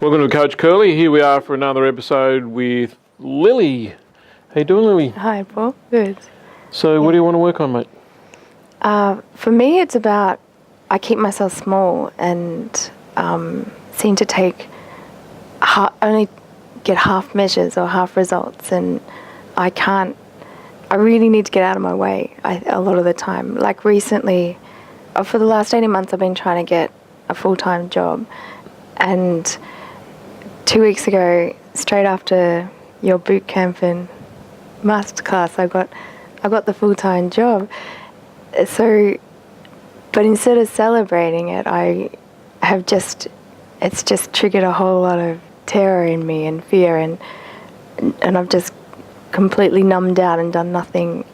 Welcome to Coach Curly. Here we are for another episode with Lily. How you doing, Lily? Hi, Paul. Good. So what do you want to work on, mate? For me, it's about I keep myself small and seem to take only get half measures or half results, and I really need to get out of my way a lot of the time. Like recently, for the last 18 months, I've been trying to get a full-time job, and 2 weeks ago, straight after your boot camp and masterclass, I got the full-time job. So, but instead of celebrating it, it's just triggered a whole lot of terror in me and fear, and I've just completely numbed out and done nothing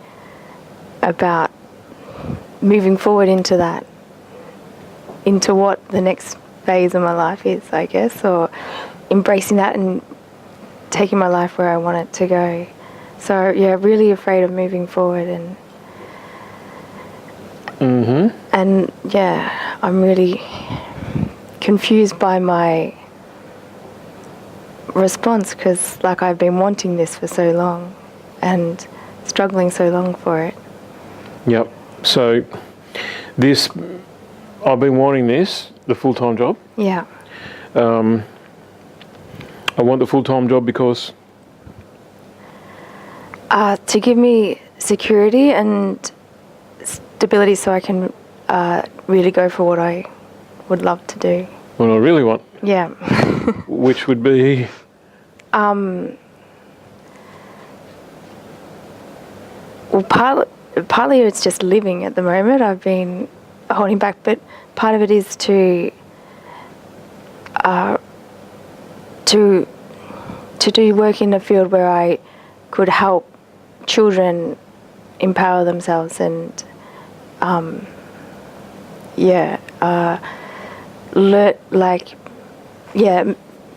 about moving forward into what the next phase of my life is, I guess, or embracing that and taking my life where I want it to go. So yeah, really afraid of moving forward, and yeah, I'm really confused by my response, because like I've been wanting this for so long and struggling so long for it. Yep. So I've been wanting the full-time job. Yeah. I want the full-time job because? To give me security and stability so I can really go for what I would love to do. What I really want? Yeah. Which would be? Well, partly it's just living at the moment. I've been holding back, but part of it is to do work in a field where I could help children empower themselves and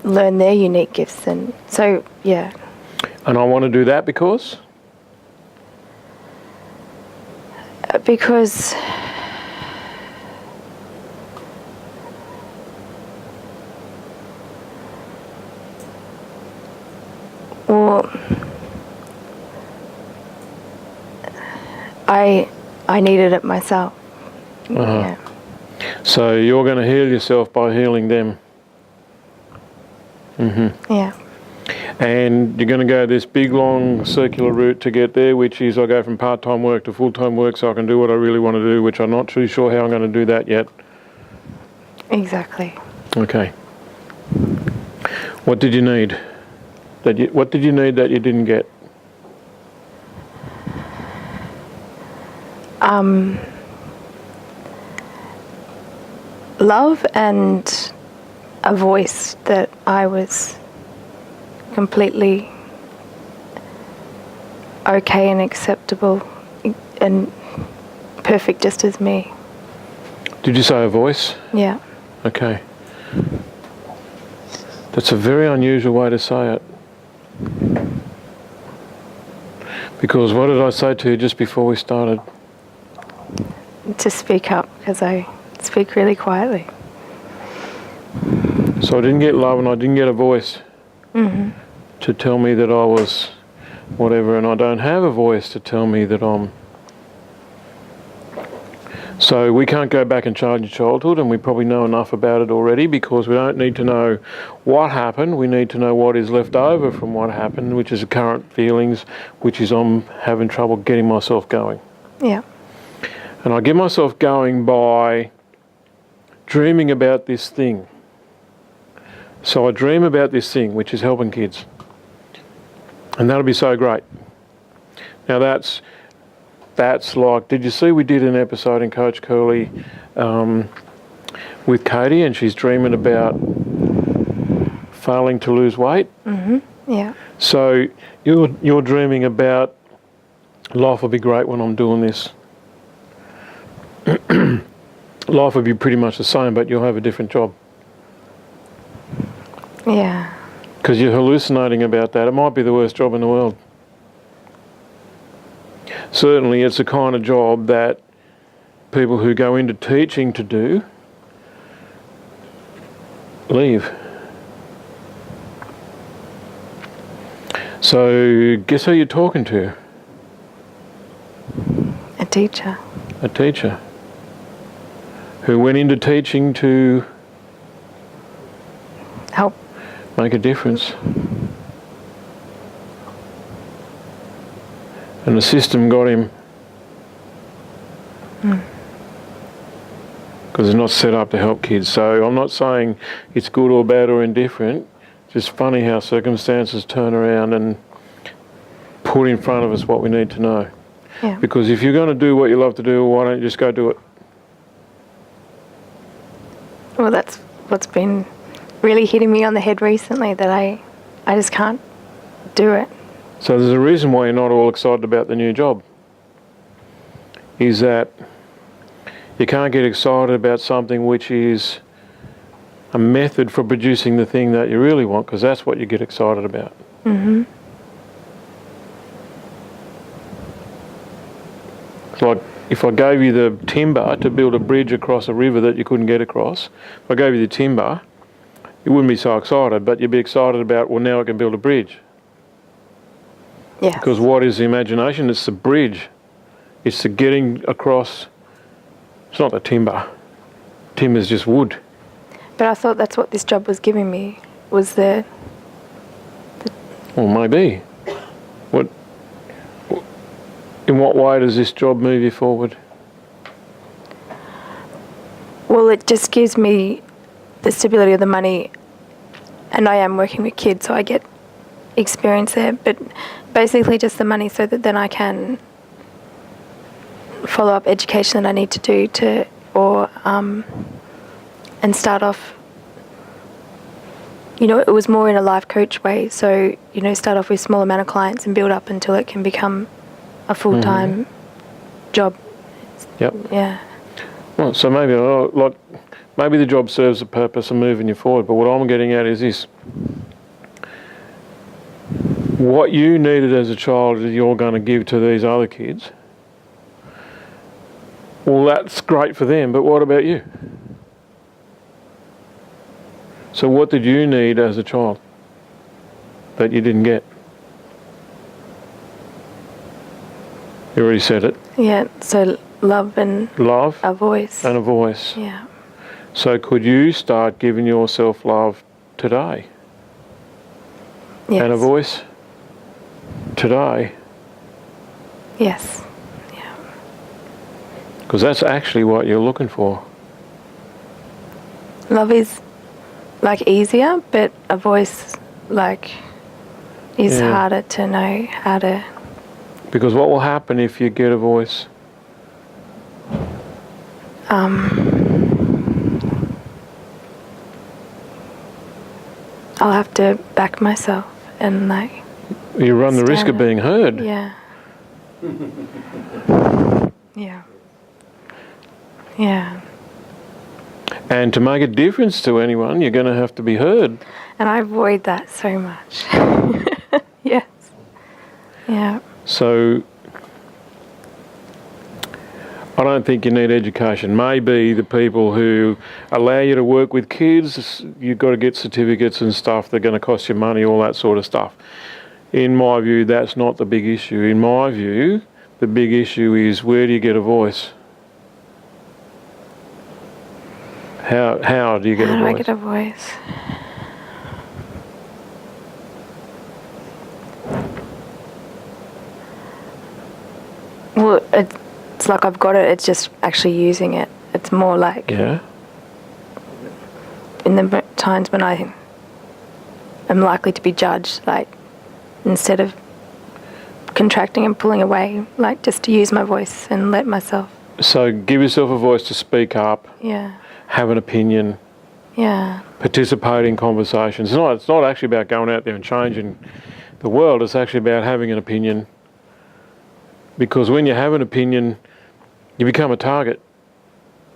learn their unique gifts, and so yeah. And I want to do that because? Because I needed it myself. Yeah. So you're going to heal yourself by healing them. Yeah. And you're going to go this big, long, circular route to get there, which is I go from part-time work to full-time work so I can do what I really want to do, which I'm not too sure how I'm going to do that yet. Exactly. Okay. What did you need? What did you need that you didn't get? Love and a voice that I was completely okay and acceptable and perfect just as me. Did you say a voice? Yeah. Okay. That's a very unusual way to say it. Because what did I say to you just before we started? To speak up, because I speak really quietly. So I didn't get love and I didn't get a voice to tell me that I was whatever, and I don't have a voice to tell me that I'm... So we can't go back and change your childhood, and we probably know enough about it already, because we don't need to know what happened. We need to know what is left over from what happened, which is the current feelings, which is I'm having trouble getting myself going. Yeah. And I get myself going by dreaming about this thing. So I dream about this thing, which is helping kids. And that'll be so great. Now that's like, did you see we did an episode in Coach Curly with Katie, and she's dreaming about failing to lose weight? Yeah. So you're dreaming about life will be great when I'm doing this. Life would be pretty much the same, but you'll have a different job. Yeah. Because you're hallucinating about that. It might be the worst job in the world. Certainly it's the kind of job that people who go into teaching to do leave. So guess who you're talking to? A teacher. A teacher who went into teaching to Help. make a difference. And the system got him because it's not set up to help kids. So I'm not saying it's good or bad or indifferent. It's just funny how circumstances turn around and put in front of us what we need to know. Yeah. Because if you're going to do what you love to do, why don't you just go do it? Well, that's what's been really hitting me on the head recently, that I just can't do it. So there's a reason why you're not all excited about the new job. Is that you can't get excited about something which is a method for producing the thing that you really want, because that's what you get excited about. Mm-hmm. It's like if I gave you the timber to build a bridge across a river that you couldn't get across, if I gave you the timber, you wouldn't be so excited, but you'd be excited about, well, now I can build a bridge. Yes. Because what is the imagination? It's the bridge. It's the getting across. It's not the timber. Timber's just wood. But I thought that's what this job was giving me, was the Well, maybe. What? In what way does this job move you forward? well, it just gives me the stability of the money, and I am working with kids, so I get experience there, but basically just the money so that then I can follow up education that I need to do to, and start off, it was more in a life coach way, so, start off with small amount of clients and build up until it can become a full-time job. Yep. Yeah. Well, so maybe the job serves the purpose of moving you forward, but what I'm getting at is this. What you needed as a child that you're going to give to these other kids, well, that's great for them, but what about you? So what did you need as a child that you didn't get? You already said it. Yeah, so love and Love a voice. and a voice. Yeah. So could you start giving yourself love today? Yes. And a voice today? Yes. Yeah. Because that's actually what you're looking for. Love is easier, but a voice is Yeah. harder to know how to. Because what will happen if you get a voice? I'll have to back myself and You run the risk of stand being heard. yeah. Yeah. Yeah. And to make a difference to anyone, you're going to have to be heard. And I avoid that so much. Yes. Yeah. So I don't think you need education. Maybe the people who allow you to work with kids, you've got to get certificates and stuff. They're going to cost you money, all that sort of stuff. In my view, that's not the big issue. In my view, the big issue is, where do you get a voice? How do you get How a do I voice? get a voice? Well, it's like I've got it, it's just actually using it. It's more like Yeah. in the times when I am likely to be judged, instead of contracting and pulling away, just to use my voice and let myself. So give yourself a voice to speak up, Yeah. have an opinion, Yeah. participate in conversations. It's not actually about going out there and changing the world. It's actually about having an opinion. Because when you have an opinion, you become a target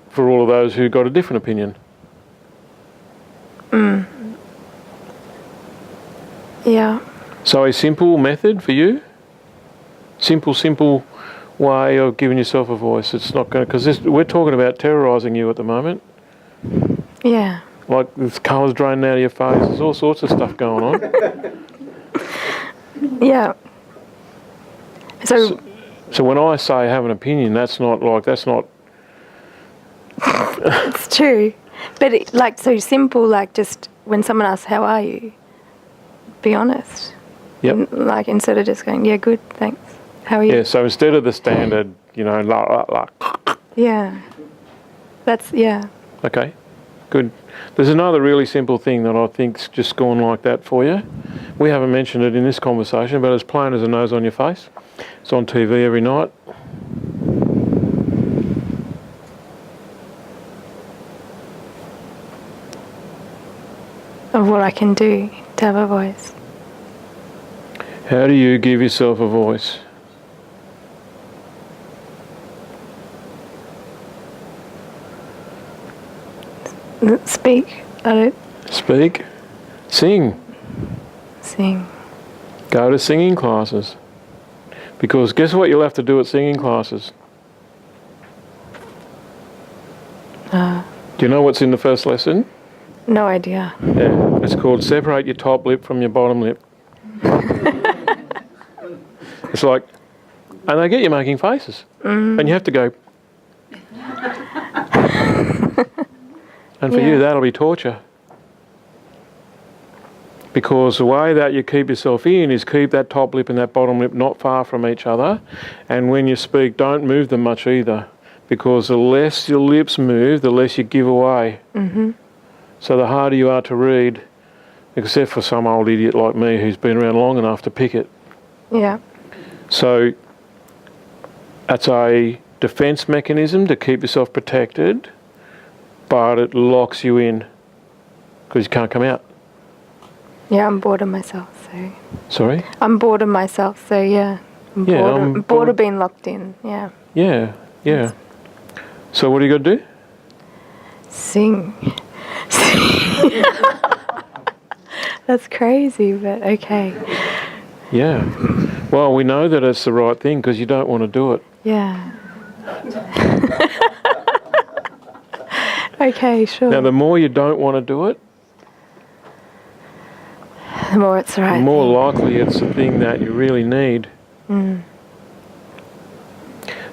for all of those who got a different opinion. Yeah. So a simple method for you, simple way of giving yourself a voice. It's not going to, because we're talking about terrorising you at the moment. Yeah. Like there's colours draining out of your face. There's all sorts of stuff going on. Yeah. So So when I say have an opinion, that's not. it's true. But like, so simple, like just when someone asks, how are you? Be honest. Yep. Like, instead of just going, yeah, good, thanks. How are you? Yeah, so instead of the standard, la, la, la. Yeah. That's, yeah. Okay, good. There's another really simple thing that I think's just gone like that for you. We haven't mentioned it in this conversation, but it's plain as a nose on your face. It's on TV every night. Of what I can do to have a voice. How do you give yourself a voice? Speak. I don't Speak. Sing. sing. Go to singing classes. Because guess what you'll have to do at singing classes? Do you know what's in the first lesson? No idea. Yeah, it's called separate your top lip from your bottom lip. It's like, and they get you making faces. And you have to go. And for you, that'll be torture. Because the way that you keep yourself in is keep that top lip and that bottom lip not far from each other. And when you speak, don't move them much either. Because the less your lips move, the less you give away. Mm-hmm. So the harder you are to read, except for some old idiot like me who's been around long enough to pick it. Yeah. So that's a defence mechanism to keep yourself protected, but it locks you in because you can't come out. Yeah, I'm bored of myself, so. Sorry? I'm bored of myself, so yeah. I'm bored of being locked in, yeah. Yeah, yeah. So what do you got to do? Sing. That's crazy, but okay. Yeah. Well, we know that it's the right thing because you don't want to do it. Yeah. Okay, sure. Now, the more you don't want to do it, The more it's the right the more thing. likely it's the thing that you really need. Mm.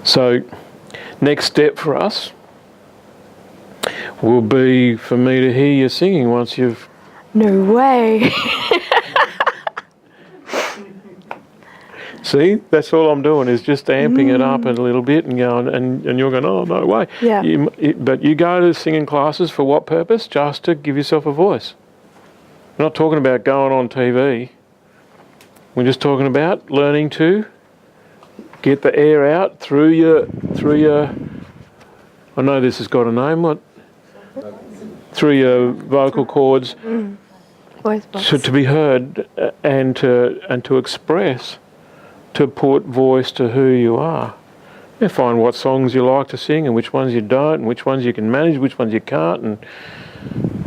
So, next step for us will be for me to hear you singing once you've... No way. See, that's all I'm doing is just amping it up a little bit and going, and you're going, oh, no way. Yeah. But you go to singing classes for what purpose? Just to give yourself a voice. We're not talking about going on TV. We're just talking about learning to get the air out through your, I know this has got a name, what? Through your vocal cords Voice box. to be heard and to express, to put voice to who you are. You find what songs you like to sing and which ones you don't and which ones you can manage, which ones you can't, and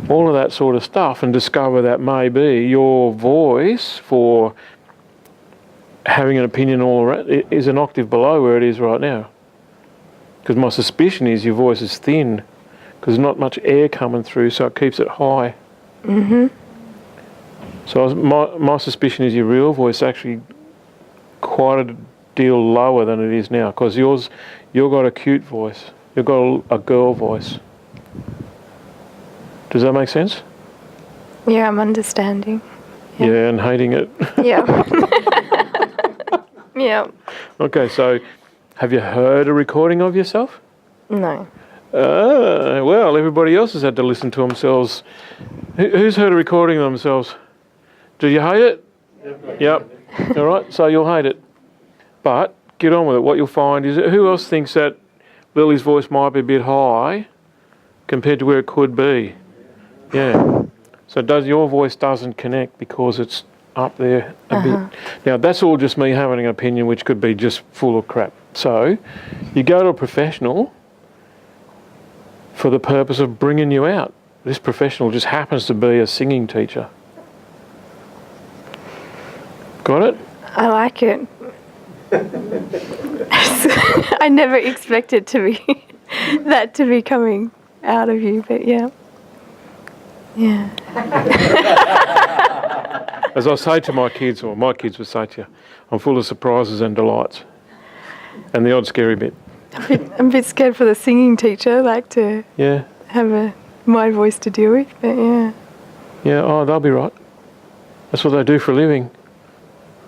all of that sort of stuff, and discover that maybe your voice for having an opinion all around is an octave below where it is right now. Because my suspicion is your voice is thin because there's not much air coming through, so it keeps it high. Mm-hmm. So my suspicion is your real voice actually quite a deal lower than it is now, because you've got a cute voice. You've got a girl voice. Does that make sense? Yeah, I'm understanding. Yeah, and hating it. Yeah. Yeah. Okay, so have you heard a recording of yourself? No. Well, everybody else has had to listen to themselves. Who's heard a recording of themselves? Do you hate it? Yep. All right, so you'll hate it. But get on with it. What you'll find is, who else thinks that Lily's voice might be a bit high compared to where it could be? Yeah. So your voice doesn't connect because it's up there a bit. Now, that's all just me having an opinion, which could be just full of crap. So you go to a professional for the purpose of bringing you out. This professional just happens to be a singing teacher. Got it? I like it. I never expected to be that to be coming out of you, but yeah. Yeah. As I say to my kids, or my kids would say to you, I'm full of surprises and delights. And the odd scary bit. I'm a bit scared for the singing teacher, like to Yeah. have my voice to deal with, but yeah. Yeah, oh, they'll be right. That's what they do for a living.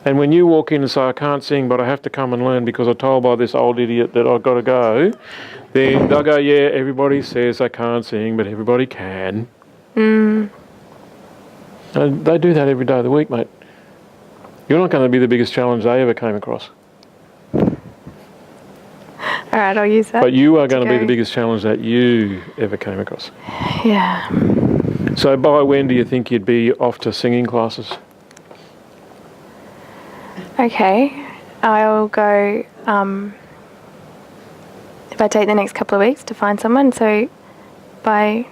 And when you walk in and say, I can't sing, but I have to come and learn because I'm told by this old idiot that I've got to go, then they'll go, yeah, everybody says I can't sing, but everybody can. And they do that every day of the week, mate. You're not going to be the biggest challenge they ever came across. All right, I'll use that. But you are going to be go. the biggest challenge that you ever came across. Yeah. So by when do you think you'd be off to singing classes? Okay, I'll go, if I take the next couple of weeks to find someone, so in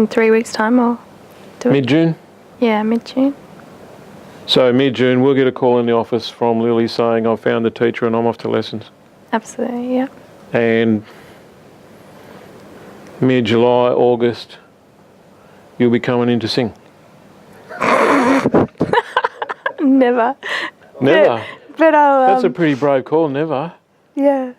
3 weeks' time I'll do it. Mid-June? Yeah, mid-June. So mid-June we'll get a call in the office from Lily saying I've found the teacher and I'm off to lessons. Absolutely, yeah. And mid-July, August, you'll be coming in to sing. Never. Never? But I'll, That's a pretty brave call, never. yeah.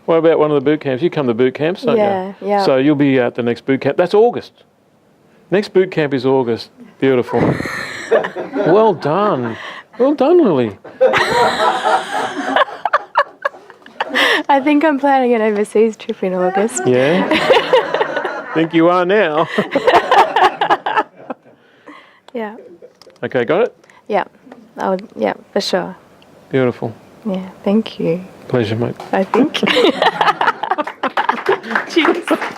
What about one of the boot camps? You come to boot camps, don't Yeah, you? yeah. So you'll be at the next boot camp. That's August. Next boot camp is August. Beautiful. Well done. Well done, Lily. I think I'm planning an overseas trip in August. Yeah? Think you are now. Yeah. Okay, got it? Yeah. Yeah, for sure. Beautiful. Yeah, thank you. Pleasure, mate. I think. Cheers.